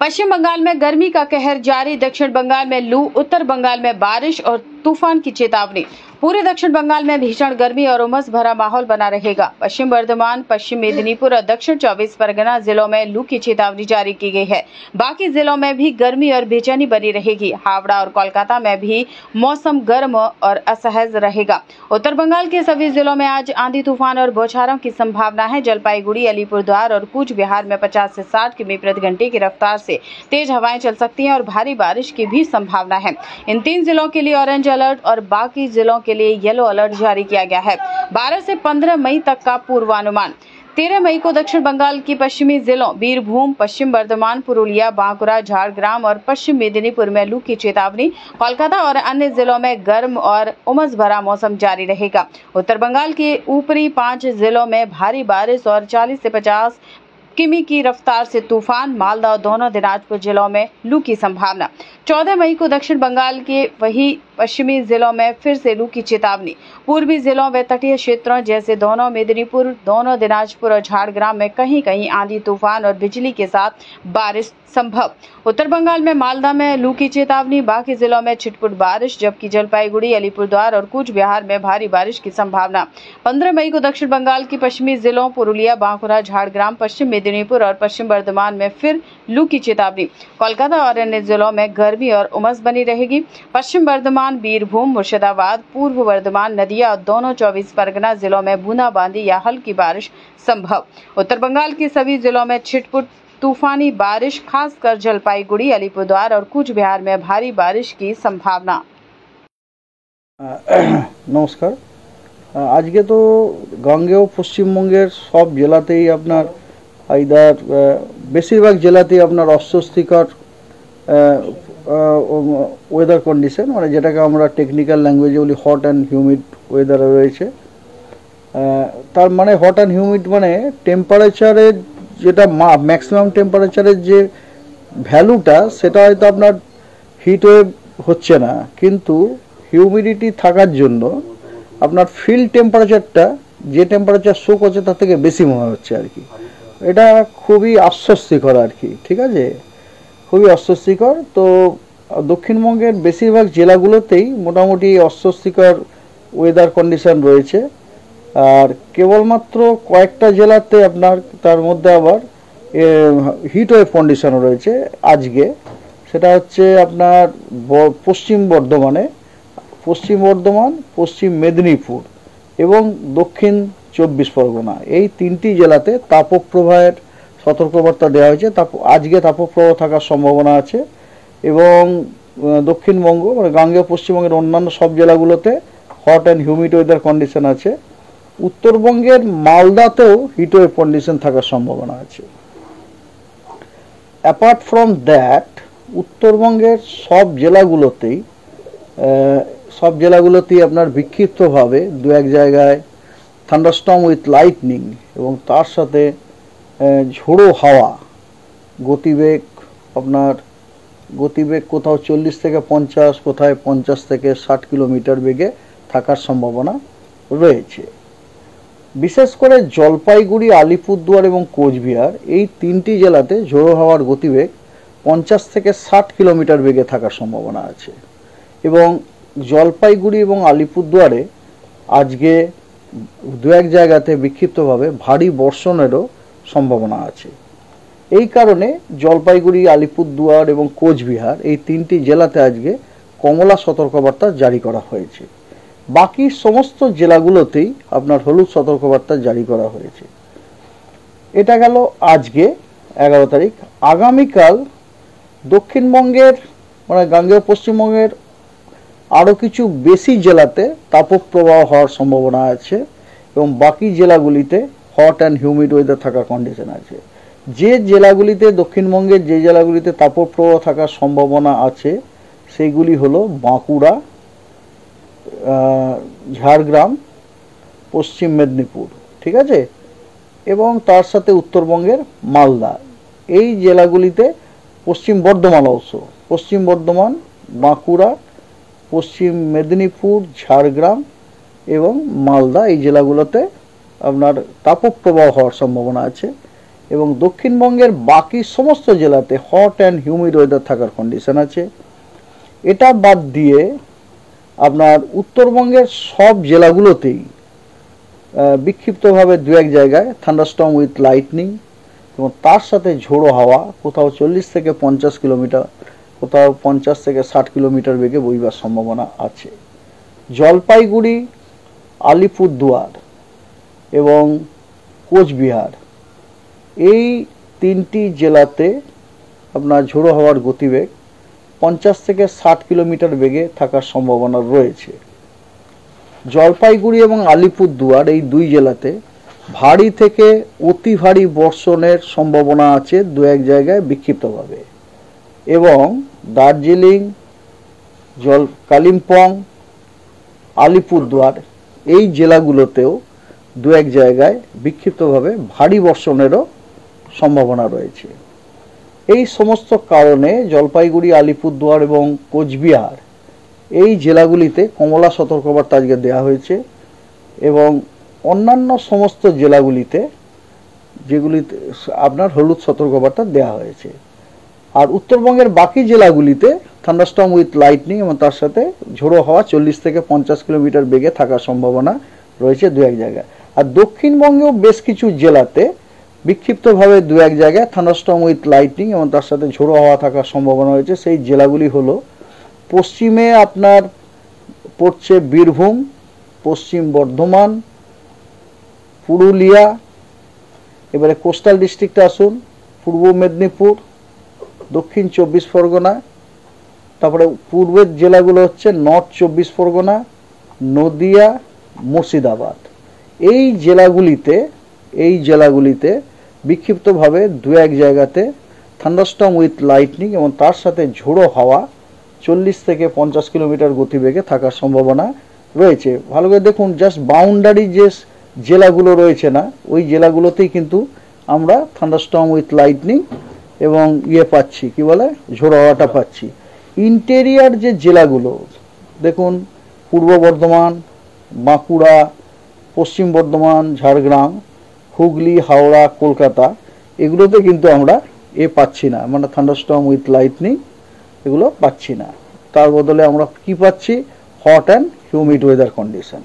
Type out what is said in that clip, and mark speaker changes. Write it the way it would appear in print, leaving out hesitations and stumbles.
Speaker 1: पश्चिम बंगाल में गर्मी का कहर जारी। दक्षिण बंगाल में लू, उत्तर बंगाल में बारिश और तूफान की चेतावनी। पूरे दक्षिण बंगाल में भीषण गर्मी और उमस भरा माहौल बना रहेगा। पश्चिम बर्धमान, पश्चिम मेदिनीपुर और दक्षिण 24 परगना जिलों में लू की चेतावनी जारी की गई है। बाकी जिलों में भी गर्मी और बेचैनी बनी रहेगी। हावड़ा और कोलकाता में भी मौसम गर्म और असहज रहेगा। उत्तर बंगाल के सभी जिलों में आज आंधी तूफान और बौछारों की संभावना है। जलपाईगुड़ी, अलीपुरद्वार और कूच बिहार में 50 से 60 किमी प्रति घंटे की रफ्तार से तेज हवाएं चल सकती हैं और भारी बारिश की भी संभावना है। इन 3 जिलों के लिए ऑरेंज अलर्ट और बाकी जिलों के लिए येलो अलर्ट जारी किया गया है। 12 से 15 मई तक का पूर्वानुमान। 13 मई को दक्षिण बंगाल की पश्चिमी जिलों बीरभूम, पश्चिम बर्धमान, पुरुलिया, बांकुरा, झारग्राम और पश्चिम मेदिनीपुर में लू की चेतावनी। कोलकाता और अन्य जिलों में गर्म और उमस भरा मौसम जारी रहेगा। उत्तर बंगाल के ऊपरी 5 जिलों में भारी बारिश और 40 से 50 किमी की रफ्तार से तूफान। मालदा और दोनों दिनाजपुर जिलों में लू की संभावना। 14 मई को दक्षिण बंगाल के वही पश्चिमी जिलों में फिर से लू की चेतावनी। पूर्वी जिलों व तटीय क्षेत्रों जैसे दोनों मेदिनीपुर, दोनों दिनाजपुर और झारग्राम में कहीं कहीं आंधी तूफान और बिजली के साथ बारिश संभव। उत्तर बंगाल में मालदा में लू की चेतावनी। बाकी जिलों में छिटपुट बारिश, जबकि जलपाईगुड़ी, अलीपुरद्वार और कूच बिहार में भारी बारिश की संभावना। 15 मई को दक्षिण बंगाल की पश्चिमी जिलों पुरुलिया, बांकुरा, झारग्राम, पश्चिम मेदिनीपुर और पश्चिम बर्धमान में फिर लू की चेतावनी। कोलकाता और अन्य जिलों में गर्मी और उमस बनी रहेगी। पश्चिम बर्धमान, बीरभूम, मुर्शिदाबाद, पूर्व बर्धमान, नदिया और दोनों 24 परगना जिलों में बूंदाबांदी या हल्की बारिश संभव। उत्तर बंगाल के सभी जिलों में छिटपुट तूफानी बारिश, खासकर जलपाईगुड़ी, अलीपुरद्वार और कूच बिहार में भारी बारिश की संभावना।
Speaker 2: नमस्कार। आज के तो गांगेय पश्चिमबंगेर सब জেলাতেই আপনার আইদার বেশিরভাগ জেলাতেই আপনার অস্বস্তিকর ওয়েদার কন্ডিশন, মানে যেটাকে আমরা টেকনিক্যাল ল্যাঙ্গুয়েজে বলি হট অ্যান্ড হিউমিড ওয়েদার রয়েছে। তার মানে হট অ্যান্ড হিউমিড মানে টেম্পারেচারের যেটা ম্যাক্সিমাম টেম্পারেচারের যে ভ্যালুটা সেটা হয়তো আপনার হিট ওয়েভ হচ্ছে না, কিন্তু হিউমিডিটি থাকার জন্য আপনার ফিল্ড টেম্পারেচারটা যে টেম্পারেচার শো করছে তার থেকে বেশি মনে হচ্ছে আর কি। এটা খুবই অস্বস্তিকর আর কি, ঠিক আছে, খুবই অস্বস্তিকর। তো দক্ষিণবঙ্গের বেশিরভাগ জেলাগুলোতেই মোটামুটি অস্বস্তিকর ওয়েদার কন্ডিশন রয়েছে। আর কেবলমাত্র কয়েকটা জেলাতে আপনার তার মধ্যে আবার হিট ওয়েভ কন্ডিশনও রয়েছে আজকে। সেটা হচ্ছে আপনার পশ্চিম বর্ধমান, পশ্চিম মেদিনীপুর এবং দক্ষিণ 24 পরগনা, এই 3টি জেলাতে তাপপ্রবাহের সতর্কবার্তা দেওয়া হয়েছে। আজকে তাপপ্রবাহ থাকার সম্ভাবনা আছে এবং দক্ষিণবঙ্গ মানে গাঙ্গেয় পশ্চিমবঙ্গের অন্যান্য সব জেলাগুলোতে hot and humid weather condition আছে। উত্তরবঙ্গের মালদাতেও হিট ওয়েভ কন্ডিশন থাকার সম্ভাবনা আছে। অ্যাপার্ট ফ্রম দ্যাট উত্তরবঙ্গের সব জেলাগুলোতেই আপনার বিক্ষিপ্তভাবে দু এক জায়গায় থান্ডারস্টর্ম উইথ লাইটনিং এবং তার সাথে ঝোড়ো হাওয়া, গতিবেগ কোথাও 40 থেকে 50, কোথায় 50 থেকে 60 কিলোমিটার বেগে থাকার সম্ভাবনা রয়েছে। বিশেষ করে জলপাইগুড়ি, আলিপুরদুয়ার এবং কোচবিহার এই 3টি জেলাতে ঝোড়ো হাওয়ার গতিবেগ 50 থেকে 60 কিলোমিটার বেগে থাকার সম্ভাবনা আছে এবং জলপাইগুড়ি এবং আলিপুরদুয়ারে আজকে দু এক জায়গাতে বিক্ষিপ্তভাবে ভারী বর্ষণেরও সম্ভাবনা আছে। এই কারণে জলপাইগুড়ি, আলিপুরদুয়ার এবং কোচবিহার এই 3টি জেলাতে আজকে কমলা সতর্কবার্তা জারি করা হয়েছে। বাকি সমস্ত জেলাগুলোতেই আপনার হলুদ সতর্কবার্তা জারি করা হয়েছে। এটা গেল আজকে 11 তারিখ। আগামীকাল দক্ষিণবঙ্গের মানে গাঙ্গেয় পশ্চিমবঙ্গের আরও কিছু বেশি জেলাতে তাপপ্রবাহ হওয়ার সম্ভাবনা আছে এবং বাকি জেলাগুলিতে হট অ্যান্ড হিউমিড ওয়েদার থাকার কন্ডিশন আছে। যে জেলাগুলিতে দক্ষিণবঙ্গের যে জেলাগুলিতে তাপপ্রবাহ থাকার সম্ভাবনা আছে সেইগুলি হলো বাঁকুড়া, ঝাড়গ্রাম, পশ্চিম মেদিনীপুর, ঠিক আছে, এবং তার সাথে উত্তরবঙ্গের মালদা। এই জেলাগুলিতে পশ্চিম বর্ধমান, বাঁকুড়া, পশ্চিম মেদিনীপুর, ঝাড়গ্রাম এবং মালদা এই জেলাগুলোতে আপনার তাপপ্রবাহ হওয়ার সম্ভাবনা আছে। এবং দক্ষিণবঙ্গের বাকি সমস্ত জেলাতে হট অ্যান্ড হিউমিড ওয়েদার থাকার কন্ডিশন আছে। এটা বাদ দিয়ে আপনার উত্তরবঙ্গের সব জেলাগুলোতেই বিক্ষিপ্তভাবে দু এক জায়গায় থান্ডারস্টর্ম উইথ লাইটনিং এবং তার সাথে ঝোড়ো হাওয়া, কোথাও 40 থেকে 50 কিলোমিটার, কোথাও 50 থেকে 60 কিলোমিটার বেগে বইবার সম্ভাবনা আছে। জলপাইগুড়ি, আলিপুরদুয়ার এবং কোচবিহার এই তিনটি জেলাতে আপনার ঝোড়ো হাওয়ার গতিবেগ 50 থেকে 60 কিলোমিটার বেগে থাকার সম্ভাবনা রয়েছে। জলপাইগুড়ি এবং আলিপুরদুয়ার এই দুই জেলাতে ভারী থেকে অতি ভারী বর্ষণের সম্ভাবনা আছে দু এক জায়গায় বিক্ষিপ্তভাবে, এবং দার্জিলিং, কালিম্পং, আলিপুরদুয়ার এই জেলাগুলোতেও দু এক জায়গায় বিক্ষিপ্তভাবে ভারী বর্ষণেরও সম্ভাবনা রয়েছে। এই সমস্ত কারণে জলপাইগুড়ি, আলিপুরদুয়ার এবং কোচবিহার এই জেলাগুলিতে কমলা সতর্কবার্তা আজকে দেওয়া হয়েছে, এবং অন্যান্য সমস্ত জেলাগুলিতে যেগুলিতে আপনার হলুদ সতর্কবার্তা দেওয়া হয়েছে। আর উত্তরবঙ্গের বাকি জেলাগুলিতে থান্ডারস্টর্ম উইথ লাইটনিং এবং তার সাথে ঝোড়ো হাওয়া 40 থেকে 50 কিলোমিটার বেগে থাকার সম্ভাবনা রয়েছে দু এক জায়গায়। আর দক্ষিণবঙ্গেও বেশ কিছু জেলাতে বিক্ষিপ্তভাবে দু এক জায়গায় থান্ডারস্টর্ম উইথ লাইটনিং এবং তার সাথে ঝোড়ো হাওয়া থাকার সম্ভাবনা রয়েছে। সেই জেলাগুলি হলো, পশ্চিমে আপনার পড়ছে বীরভূম, পশ্চিম বর্ধমান, পুরুলিয়া, এবারে কোস্টাল ডিস্ট্রিক্টে আসুন, পূর্ব মেদিনীপুর, দক্ষিণ 24 পরগনা, তারপরে পূর্বের জেলাগুলো হচ্ছে নর্থ 24 পরগনা, নদিয়া, মুর্শিদাবাদ। এই জেলাগুলিতে বিক্ষিপ্তভাবে দু এক জায়গাতে থান্ডারস্টর্ম উইথ লাইটনিং এবং তার সাথে ঝোড়ো হাওয়া 40 থেকে 50 কিলোমিটার গতিবেগে থাকার সম্ভাবনা রয়েছে। ভালো করে দেখুন, জাস্ট বাউন্ডারি যে জেলাগুলো রয়েছে না, ওই জেলাগুলোতেই কিন্তু আমরা থান্ডারস্টর্ম উইথ লাইটনিং এবং পাচ্ছি, কি বলে, ঝোড়ো হাওয়াটা পাচ্ছি। ইন্টেরিয়ার যে জেলাগুলো দেখুন, পূর্ব বর্ধমান, বাঁকুড়া, পশ্চিম বর্ধমান, ঝাড়গ্রাম, হুগলি, হাওড়া, কলকাতা, এগুলোতে কিন্তু আমরা পাচ্ছি না, মানে থান্ডারস্টর্ম উইথ লাইটনিং এগুলো পাচ্ছি না। তার বদলে আমরা কি পাচ্ছি? Hot and humid weather condition.